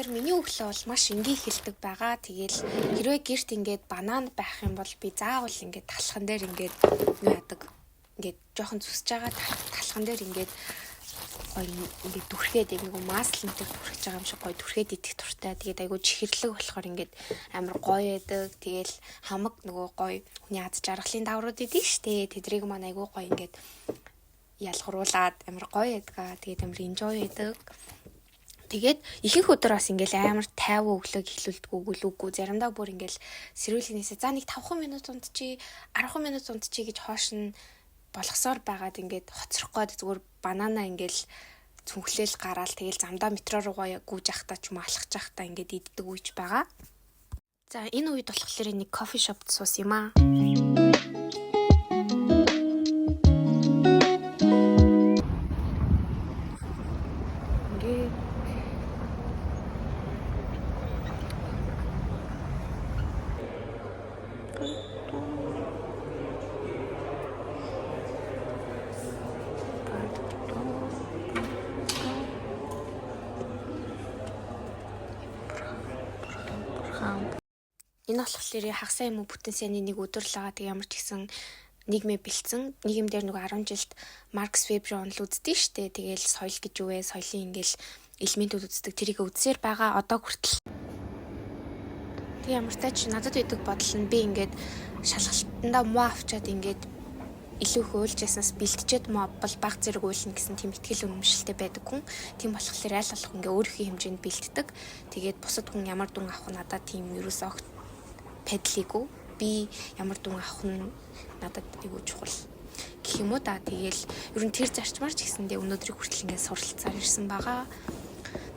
Тэгэхээр миний өглөө бол маш энгийн эхэлдэг байгаа. Тэгээл хэрвээ гэрт ингээд банан байх юм бол би заавал ингээд талхан дээр ингээд юу яадаг. Ингээд жоохон зүсэж байгаа талхан дээр ингээд гоё ингээд дүрхээд нэг маслантай дүрхэж байгаа юм шиг гоё дүрхээд идэх туртай. Тэгээд айгуу чихэрлэг болохоор ингээд амар гоё байдаг. Тэгээл хамаг нөгөө гоё хүний ад жаргалын даврууд идэв штэ. Тэдрийг маань айгуу гоё ингээд ялгаруулад амар гоё байдаг. Тэгээд амар enjoy байдаг. Тэгээд ихэнх өдөр бас ингээл амар тайван өглөөг эхлүүлдэг үгүй заримдаа бүр ингээл сэрүүлгнээсээ за нэг 5 минут унтчи 10 минут унтчи гэж хоошин болгосоор байгаад ингээд хоцрох гээд зүгээр банана ингээл цүнхлээл гараал тэгэл замдаа метро руугаа гүйж явахдаа ч юм алхаж явахдаа ингээд иддэг үеч байгаа. За энэ үед болохоор нэг кофе шопт суус юм аа. Энэ болохоор хагас юм уу бүтэн саяны нэг өдөр л байгаа. Тэг ямар ч гэсэн нийгмээ бэлдсэн. Нийгэмдэр нөгөө 10 жилд Маркс Вебер онл үздэг штэ. Тэгээл соёл гэж юу вэ? Соёлын ингээл элементүүд үздэг. Тэрийг үзсээр байгаа одоо хүртэл. Тэг ямар ч тач надад өгдөг бодол нь би ингээд шалгалтандаа муу авчаад ингээд илүү их уйлж яснаас бэлтжээд муу бол баг зэрэг уйлна гэсэн тийм ихтгэл үнэмшилтэй байдаг хүн. Тийм болохоор аль болох ингээ өөрийнхөө хэмжээнд бэлтдэг. Тэгээд бусад хүн ямар дүн авах надад тийм ерөөсөө педлигүй би ямар дүн авах нь надад айгүй чухал гэх юм уу да. Тэгээл ер нь тэр зарчмаар ч гэсэндээ өнөөдрийг хүртэл ингээд суралцаар ирсэн байгаа.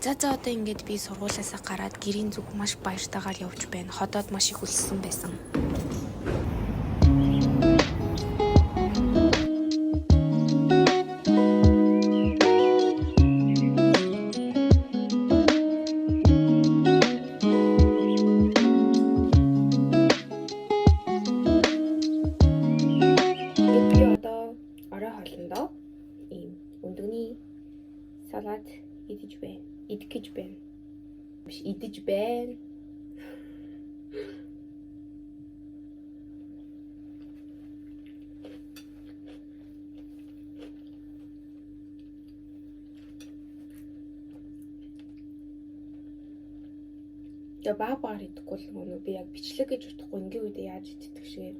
За одоо ингээд би сургуулиасаа гараад гэрийн зүг маш баяртайгаар явж байна. Ходоод маш их өлссөн байсан. Салат идэж байна. Идэж байна. Тэгээ баагаар идэхгүй л нөгөө би яг бичлэг гэж утгахгүй ингийн үедээ яаж иддэг шиг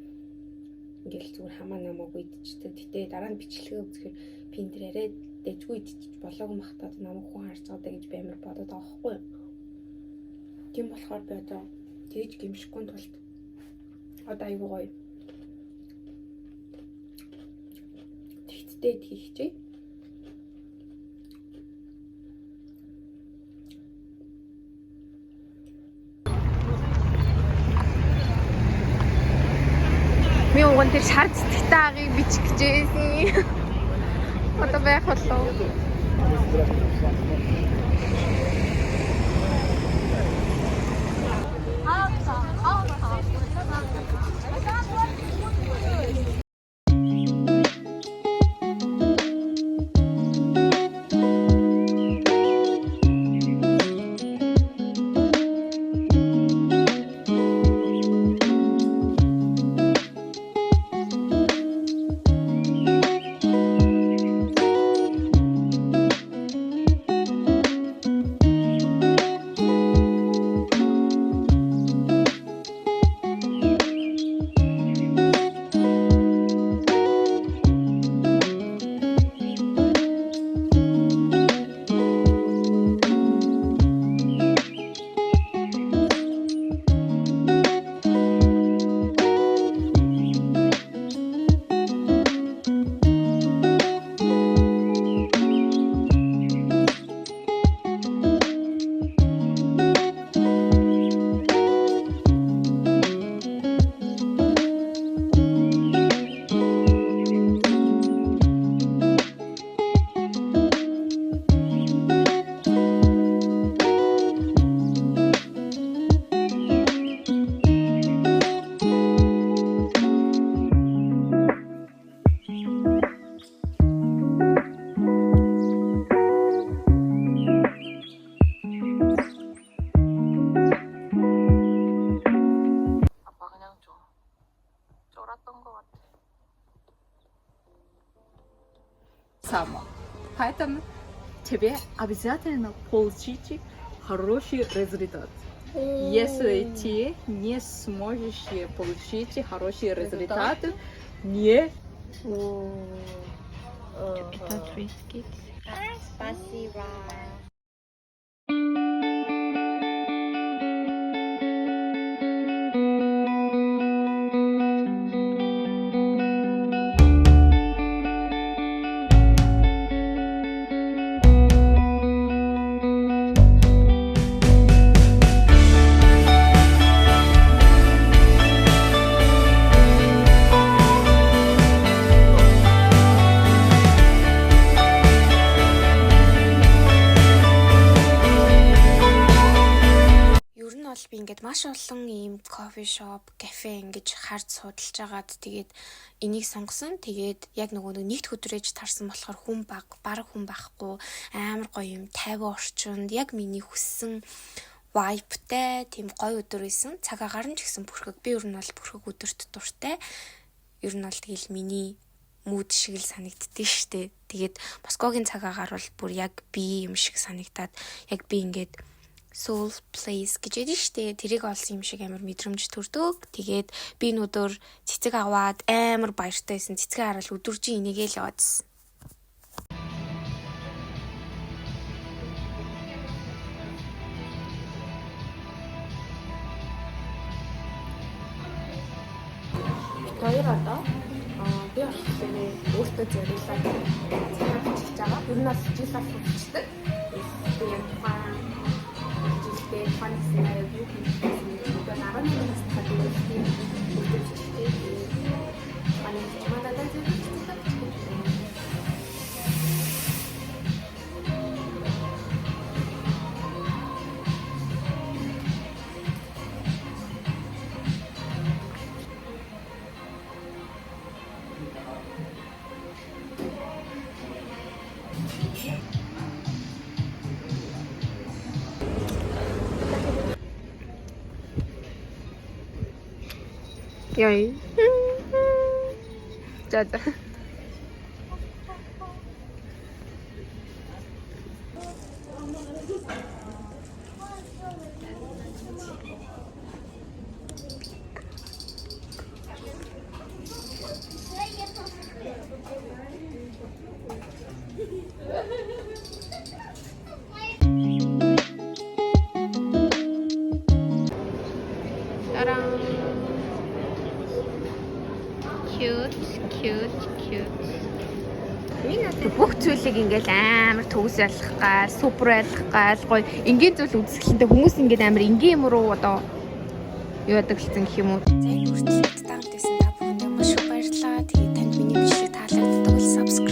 ингээл зүгээр хамаа намаагүй идчихдэг. Гэтэ дараа нь бичлэгээ үзэхээр пинтер арай дэжгүй идчих болоогүй махтаад намайг хүн харж байгаа гэж би амар бодоод байгаа хгүй. Тийм болохоор би одоо тэгж гимшихгүй тулд одоо аюу гоё. Тэгтдээ хийчихье. Би уган тэр шар цэцэгтэй агийг бичих гэжсэн. Одоо байх болов. Поэтому тебе обязательно получить хороший результат. Если ты не сможешь получить хороший результат, не... Спасибо. Ер нь бол би ингээд маш олон ийм кофе шоп, кафе ингэж харж судалж агаад тэгээд энийг сонгосон. Тэгээд яг нөгөө нэгд хөдрөөж тарсан болохоор хүн бараг хүн байхгүй амар гоё юм 50 орчинд яг миний хүссэн vibe-тай тийм гоё өдөр байсан. Цагаагаар нь ч гэсэн бүрхэг. Би ер нь бол бүрхэг өдөрт дуртай. Ер нь бол тэгэл миний мууд шиг л санагддээ штэ. Тэгээд Москвагийн цагаагаар бол бүр яг би юм шиг санагдаад яг би ингээд soul place гэж ядэн штэ. Тэрийг олсон юм шиг амар мэдрэмж төрдөг. Тэгээд би нүдөр цэцэг аваад амар баяртай байсан. Цэцгээ хараад өдөржин энийгээ л яваадсэн. Хоёр одоо би болохоор өөртөө зориулаад цэцгээ авчиж байгаа. Ер нь бол жил бас хөвчдөг. Тэгээд фансын аяг юу гэсэн үг наран нэг стадио тийм үгтэй манай чамадаа Яй. За. Бүх зүйлийг ингээл амар төгс ялах гал, супер ялах гал, гоё энгийн зүйл үзэсгэлэнтэй хүмүүс ингээд амар энгийн юм руу одоо юу яадаг гэсэн гэх юм уу. За энэ хүртэл таамт байсан та бүхэндээ маш их баярлалаа. Тэгээд танд миний бичлэг таалагддаг бол subscribe